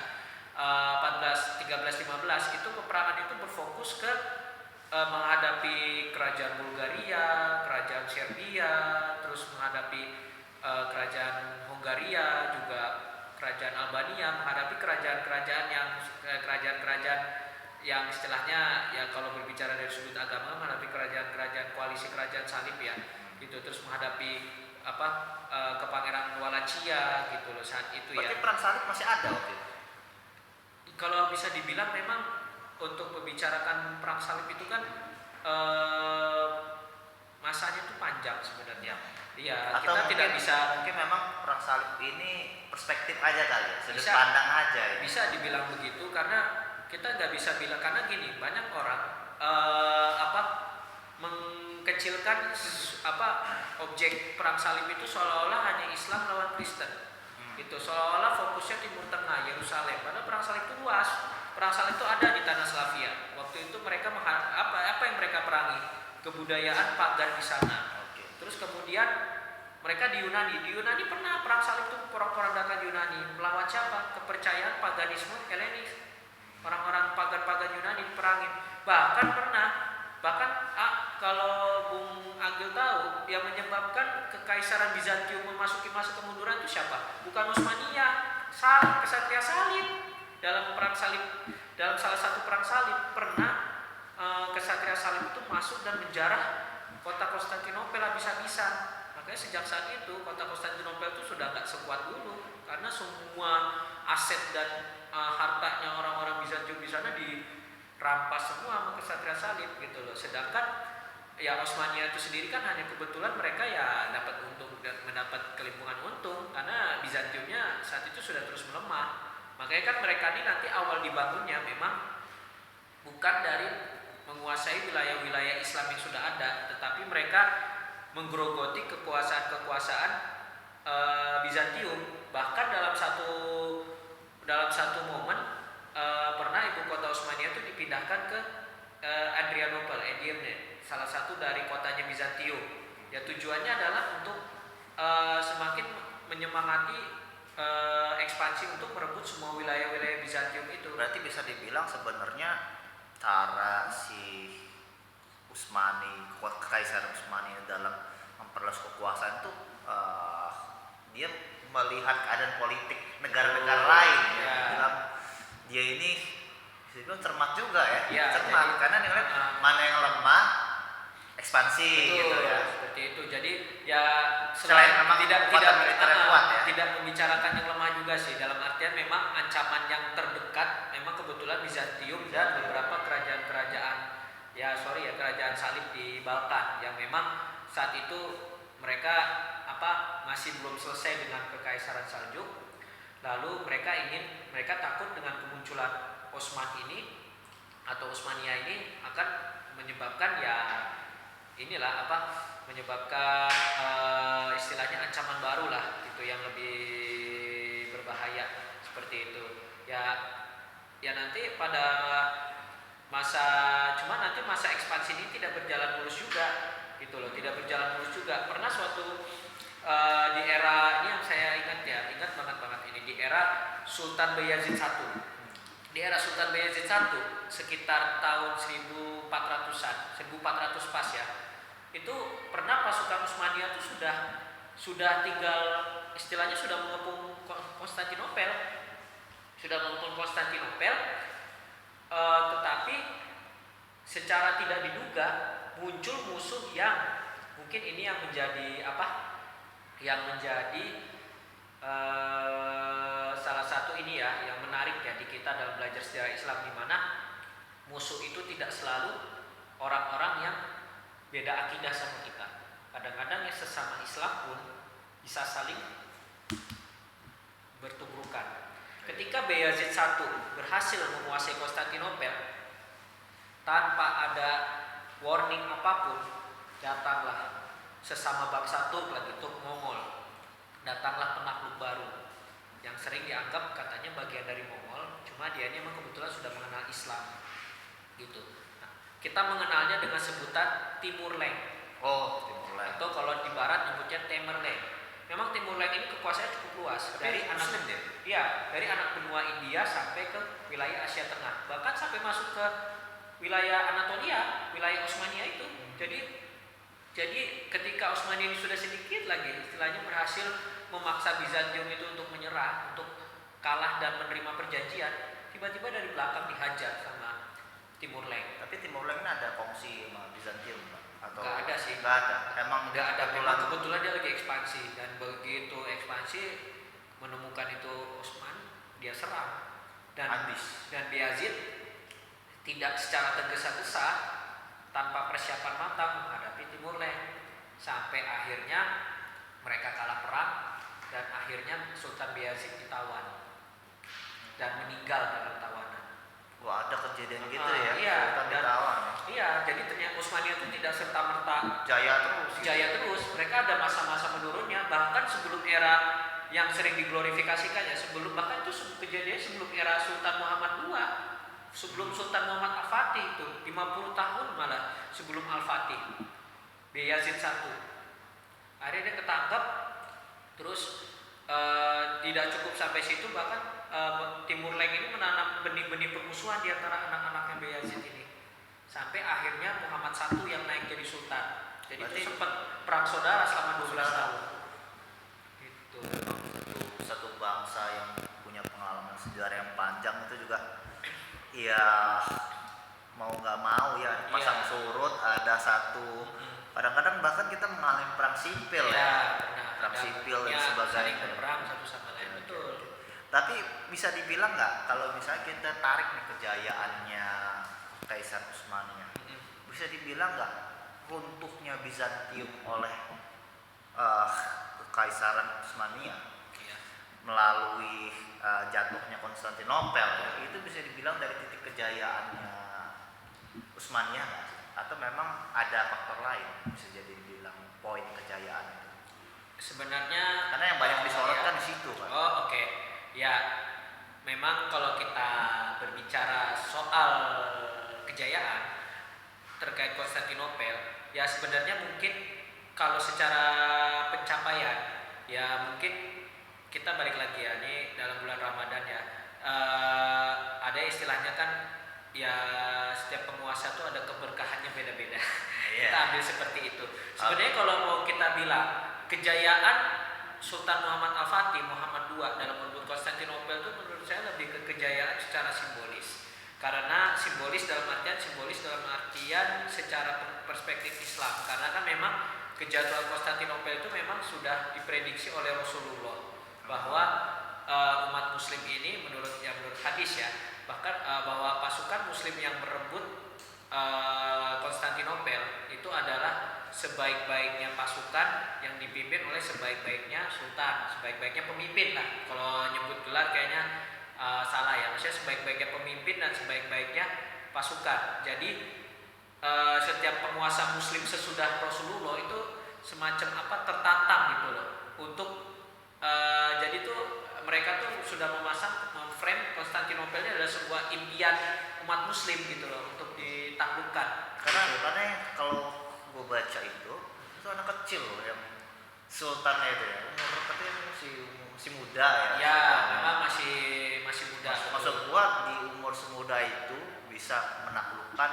14, 13, 15, itu peperangan itu berfokus ke menghadapi kerajaan Bulgaria, kerajaan Serbia, terus menghadapi kerajaan Hungaria, juga kerajaan Albania, menghadapi kerajaan-kerajaan yang istilahnya ya kalau berbicara dari sudut agama menghadapi kerajaan-kerajaan koalisi kerajaan salib ya gitu, terus menghadapi kepangeranan Wallachia gitu loh saat itu. Berarti ya perang salib masih ada waktu itu. kalau bisa dibilang memang untuk membicarakan perang salib itu kan masanya itu panjang sebenarnya. Iya, Atau kita tidak bisa mungkin memang perang salib ini perspektif aja kali ya, sudut Bisa. pandang aja ya. bisa dibilang begitu karena kita nggak bisa bilang, karena gini, banyak orang mengkecilkan objek perang salib itu seolah-olah hanya Islam lawan Kristen. Gitu, seolah-olah fokusnya Timur Tengah, Yerusalem. Padahal perang salib itu luas. Perang salib itu ada di tanah Slavia. Waktu itu mereka apa yang mereka perangi? Kebudayaan pagan di sana. Terus kemudian mereka di Yunani. Di Yunani pernah perang salib itu porak-porandakan Yunani. Melawan siapa? Kepercayaan paganisme Helenis. Orang-orang pagan-pagan Yunani diperangin. Bahkan kalau Bung Agil tahu, yang menyebabkan kekaisaran Bizantium memasuki masa kemunduran itu siapa? Bukan Utsmaniyah, kesatria salib. Dalam salah satu perang salib pernah kesatria salib itu masuk dan menjarah kota Konstantinopel habis-habisan. Makanya sejak saat itu kota Konstantinopel itu sudah nggak sekuat dulu karena semua aset dan hartanya orang-orang Bizantium di sana dirampas semua sama kesatria salib gitu loh. Sedangkan ya Utsmaniyah itu sendiri kan hanya kebetulan mereka ya dapat untung dan mendapat kelimpungan untung karena Bizantiumnya saat itu sudah terus melemah. Makanya kan mereka ini nanti awal dibangunnya memang bukan dari menguasai wilayah-wilayah Islam yang sudah ada, tetapi mereka menggerogoti kekuasaan Bizantium. Bahkan dalam satu momen pernah ibu kota Utsmaniyah itu dipindahkan ke Adrianople, Edirne, salah satu dari kotanya Bizantium. Ya tujuannya adalah untuk semakin menyemangati ekspansi untuk merebut semua wilayah-wilayah Bizantium itu. Berarti bisa dibilang sebenarnya cara si Kekaisaran Utsmani dalam memperluas kekuasaan itu dia melihat keadaan politik negara-negara lain ya. Dalam dia ini bisa cermat juga ya, cermat karena nilai mana yang lemah ekspansi. Betul, gitu ya. seperti itu. Jadi ya Selain memang kekuatan militer yang kuat ya. tidak membicarakan yang lemah juga sih, dalam artian memang ancaman yang terdekat memang kebetulan Bizantium dan beberapa kerajaan kerajaan salib di Balkan yang memang saat itu mereka masih belum selesai dengan kekaisaran Saljuk. Lalu mereka takut dengan kemunculan Osman ini atau Utsmaniyah ini akan menyebabkan menyebabkan istilahnya ancaman baru lah gitu yang lebih berbahaya seperti itu. Ya nanti pada cuma nanti masa ekspansi ini tidak berjalan mulus juga gitu loh, tidak berjalan mulus juga. Pernah suatu di era ini yang saya ingat ya, ingat banget ini di era Sultan Bayezid I. Di era Sultan Bayezid I sekitar tahun 1400-an, 1400 pas ya. Itu pernah pasukan Utsmaniyah itu sudah tinggal, istilahnya sudah mengepung Konstantinopel. Tetapi secara tidak diduga muncul musuh yang mungkin ini yang menjadi salah satu ini ya yang menarik ya di kita dalam belajar sejarah Islam, di mana musuh itu tidak selalu orang-orang yang beda akidah sama kita. Kadang-kadang ya sesama Islam pun bisa saling bertubrukan. Ketika Bayezid I berhasil menguasai Konstantinopel tanpa ada warning apapun, datanglah sesama bangsa Turk lagi, Turk Mongol. Datanglah penakluk baru yang sering dianggap katanya bagian dari Mongol, cuma dia ini memang kebetulan sudah mengenal Islam gitu. Nah, kita mengenalnya dengan sebutan Timur Leng. Timur Leng. Atau kalau di barat nyebutnya Tamerlane. Memang Timur Leng ini kekuasaannya cukup luas, dari anak benua India sampai ke wilayah Asia Tengah, bahkan sampai masuk ke wilayah Anatolia, wilayah Utsmaniyah itu. Jadi ketika Utsmaniyah ini sudah sedikit lagi istilahnya berhasil memaksa Bizantium itu untuk menyerah, untuk kalah dan menerima perjanjian, tiba-tiba dari belakang dihajar sama Timur Leng. Tapi Timur Leng ini ada kongsi sama Bizantium, Pak? Atau Nggak ada sih. Nggak ada. Emang nggak ada. Memang kebetulan dia lagi ekspansi, dan begitu ekspansi menemukan itu Utsman, dia serang dan habis. Dan Bayezid tidak secara tergesa-gesa tanpa persiapan matang menghadapi Timur Leng, sampai akhirnya mereka kalah perang dan akhirnya Sultan Bayezid ditawan dan meninggal dalam tawanan. Wah, ada kejadian gitu ya? Iya, Sultan ditawan. Iya, jadi ternyata Utsmaniyah itu tidak serta-merta jaya terus. Mereka ada masa-masa menurunnya, bahkan sebelum era yang sering diglorifikasikan ya, bahkan itu kejadian sebelum era Sultan Muhammad II, sebelum Sultan Muhammad Al-Fatih itu 50 tahun malah sebelum Al-Fatih. Bayezid I akhirnya dia ketangkep, terus tidak cukup sampai situ, bahkan Timur Leng ini menanam benih-benih permusuhan di antara anak-anaknya Bayezid ini, sampai akhirnya Muhammad I yang naik jadi sultan. Jadi berarti itu sempat perang saudara selama 12 tahun. Gitu. Satu bangsa yang punya pengalaman sejarah yang panjang itu juga ya mau nggak mau ya pasang surut, ada satu kadang-kadang bahkan kita mengalami perang sipil perang sipil dan sebagainya, berperang satu sama lain. Betul. Tapi bisa dibilang nggak kalau misalnya kita tarik nih kejayaannya Kaisar Utsmaniyah, bisa dibilang nggak runtuhnya Bizantium oleh Kekaisaran Utsmaniyah melalui jatuhnya Konstantinopel itu bisa dibilang dari titik kejayaannya Utsmaniyah, atau memang ada faktor lain bisa jadi dibilang poin kejayaan itu? Sebenarnya karena yang banyak disorot kan di situ, Pak. Oke. Ya, memang kalau kita berbicara soal kejayaan terkait Konstantinopel, ya sebenarnya mungkin kalau secara pencapaian ya mungkin kita balik lagi ya, ini dalam bulan Ramadan ya, ada istilahnya kan ya, setiap penguasa tuh ada keberkahannya beda-beda. Kita ambil seperti itu. Sebenarnya kalau mau kita bilang kejayaan Sultan Muhammad Al-Fatih, Muhammad II dalam membuat Konstantinopel itu menurut saya lebih ke kejayaan secara simbolis. Karena simbolis dalam artian secara perspektif Islam. Karena kan memang kejatuhan Konstantinopel itu memang sudah diprediksi oleh Rasulullah bahwa umat Muslim ini menurut hadis ya, bahkan bahwa pasukan Muslim yang merebut Konstantinopel itu adalah sebaik-baiknya pasukan yang dipimpin oleh sebaik-baiknya sultan, sebaik-baiknya pemimpin lah. Kalau nyebut gelar kayaknya salah ya, maksudnya sebaik-baiknya pemimpin dan sebaik-baiknya pasukan. Jadi setiap penguasa Muslim sesudah Rasulullah itu semacam tertantang gitu loh, untuk jadi tuh mereka tuh sudah memframe Konstantinopel ini adalah sebuah impian umat muslim gitu loh untuk ditaklukkan. Karena kalau gue baca itu anak kecil loh yang sultannya itu ya, umur katanya masih muda ya. Ya, memang masih muda. Maksud gua di umur semuda itu bisa menaklukkan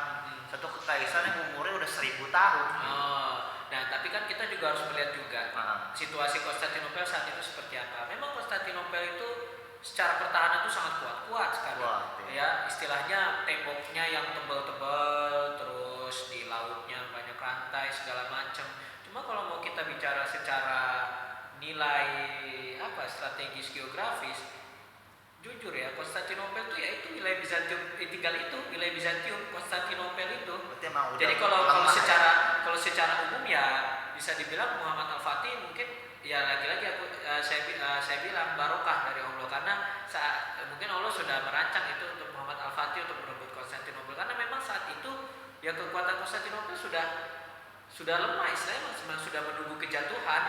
satu kekaisaran yang umurnya udah 1000 tahun. Oh, nah tapi kan kita juga harus melihat juga situasi Konstantinopel saat itu seperti apa. Memang Konstantinopel itu secara pertahanan itu sangat kuat sekali. Ya, istilahnya temboknya yang tebal-tebal, terus di lautnya banyak rantai segala macam. Cuma kalau mau kita bicara secara nilai strategis geografis, jujur ya Konstantinopel itu ya itu wilayah Bizantium, tinggal itu wilayah Bizantium Konstantinopel itu. Jadi kalau secara umum ya bisa dibilang Muhammad Al-Fatih mungkin ya lagi-lagi saya bilang barokah dari Allah, karena mungkin Allah sudah merancang itu untuk Muhammad Al-Fatih untuk merebut Konstantinopel, karena memang saat itu ya kekuatan Konstantinopel sudah lemah, istilahnya memang sudah menunggu kejatuhan.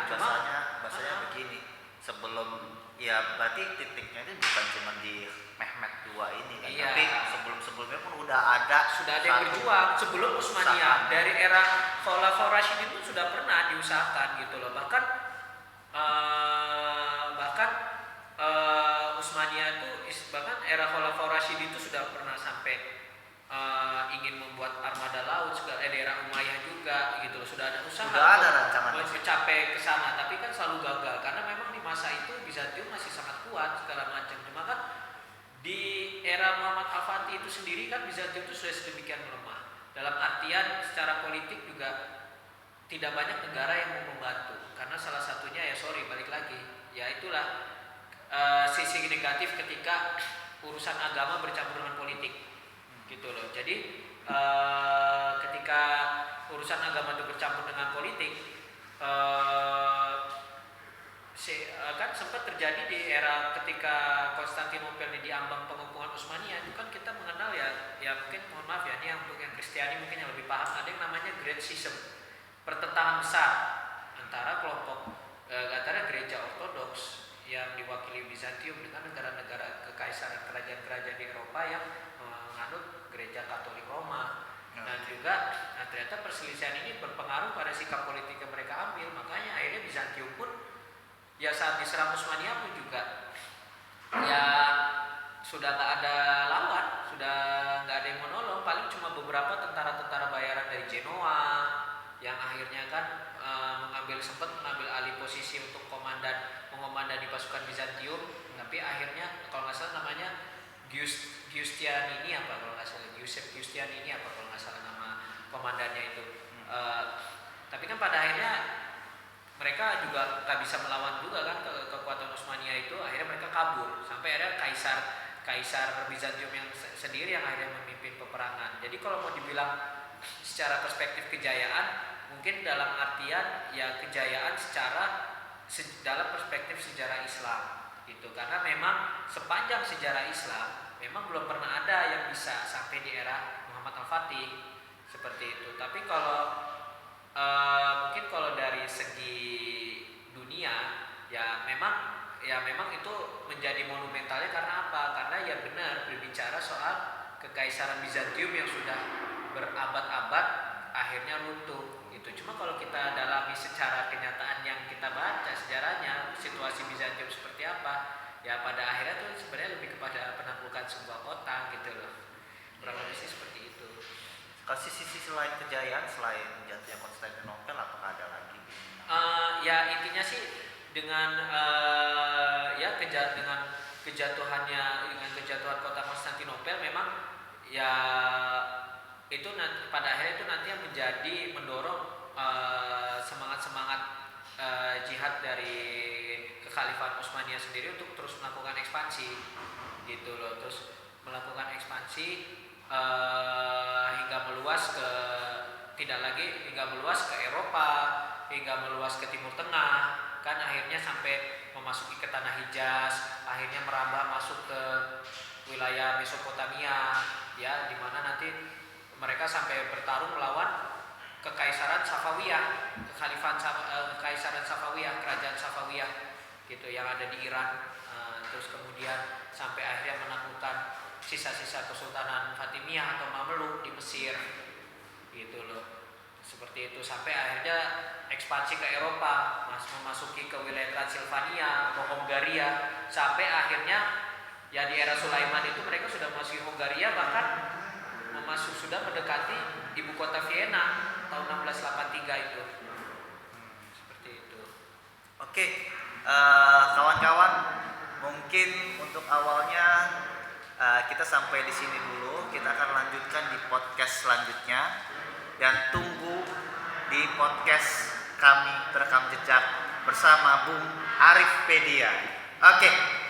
Bahasanya begini, sebelum ya berarti titiknya itu bukan cuma di Mehmet II ini kan, iya. Tapi sebelum-sebelumnya pun sudah ada yang berjuang sebelum Utsmaniyah, dari era Khulafaur Rasyidin pun sudah pernah diusahakan gitu loh, bahkan Utsmaniyah itu bahkan era Khulafaur Rasyidin itu sudah pernah sampai ingin membuat armada laut di era Umayyah juga gitu loh, sudah ada usaha mencapai ke sana, tapi kan selalu gagal karena memang di masa itu Bizantium masih sangat kuat segala macam. Cuma kan di era Muhammad Al-Fatih itu sendiri kan Bizantium itu sudah sedemikian melemah, dalam artian secara politik juga tidak banyak negara yang mau membantu, karena salah satunya balik lagi ya itulah sisi negatif ketika urusan agama bercampur dengan politik gitu loh. Jadi ketika urusan agama itu bercampur dengan politik, kan sempat terjadi di era ketika Konstantinopel ini diambang pengepungan Utsmaniyah, itu kan kita mengenal ya mungkin mohon maaf ya, ini yang untuk yang Kristiani mungkin yang lebih paham, ada yang namanya Great Schism, pertentangan besar antara antara gereja Ortodoks yang diwakili Bizantium dengan negara-negara kekaisaran kerajaan-kerajaan di Eropa yang menganut gereja Katolik Roma. Dan juga ternyata perselisihan ini berpengaruh pada sikap politik yang mereka ambil, makanya akhirnya Bizantium pun ya saat diserang Utsmaniyah pun juga ya sudah tak ada lawan, sudah nggak ada yang menolong, paling cuma beberapa tentara-tentara bayaran dari Genoa yang akhirnya kan sempat mengambil alih posisi untuk mengomandani pasukan Bizantium, tapi akhirnya kalau nggak salah namanya Giustiniani kalau nggak salah nama komandannya itu. Tapi kan pada akhirnya mereka juga nggak bisa melawan juga kan kekuatan Utsmaniyah itu, akhirnya mereka kabur sampai ada kaisar Bizantium yang sendiri yang akhirnya memimpin peperangan. Jadi kalau mau dibilang secara perspektif kejayaan, mungkin dalam artian ya kejayaan dalam perspektif sejarah Islam gitu, karena memang sepanjang sejarah Islam memang belum pernah ada yang bisa sampai di era Muhammad Al-Fatih seperti itu. Tapi kalau mungkin kalau dari segi dunia ya memang itu menjadi monumentalnya karena apa? Karena ya benar berbicara soal kekaisaran Bizantium yang sudah berabad-abad akhirnya runtuh gitu. Cuma kalau kita dalami secara kenyataan yang kita baca sejarahnya, situasi Bizantium seperti apa, ya pada akhirnya tuh sebenarnya lebih kepada penaklukan sebuah kota gitu loh. Kurang lebih sih seperti itu. Kalau sisi lain kejayaan selain jatuhnya Konstantinopel apakah ada lagi? Ya intinya sih dengan kejatuhan kota Konstantinopel memang ya itu pada akhirnya itu nanti yang mendorong semangat jihad dari kekhalifahan Utsmaniyah sendiri untuk terus melakukan ekspansi gitu loh, terus melakukan ekspansi hingga meluas ke Eropa, hingga meluas ke Timur Tengah, kan akhirnya sampai memasuki ke tanah Hijaz, akhirnya merambah masuk ke wilayah Mesopotamia ya, di mana nanti mereka sampai bertarung melawan kekaisaran Safawiyah, kekaisaran Safawiyah, kerajaan Safawiyah gitu yang ada di Iran terus kemudian sampai akhirnya menaklukkan sisa-sisa Kesultanan Fatimiyah atau Mamluk di Mesir gitu loh. Seperti itu sampai akhirnya ekspansi ke Eropa, memasuki ke wilayah Transilvania, ke Hongaria, sampai akhirnya ya di era Sulaiman itu mereka sudah masuk Hongaria, bahkan sudah mendekati ibu kota Vienna tahun 1683 itu. Seperti itu. Oke, kawan-kawan, mungkin untuk awalnya kita sampai di sini dulu. Kita akan lanjutkan di podcast selanjutnya dan tunggu di podcast kami Terekam Jejak bersama Bung Arif Pedia. Oke.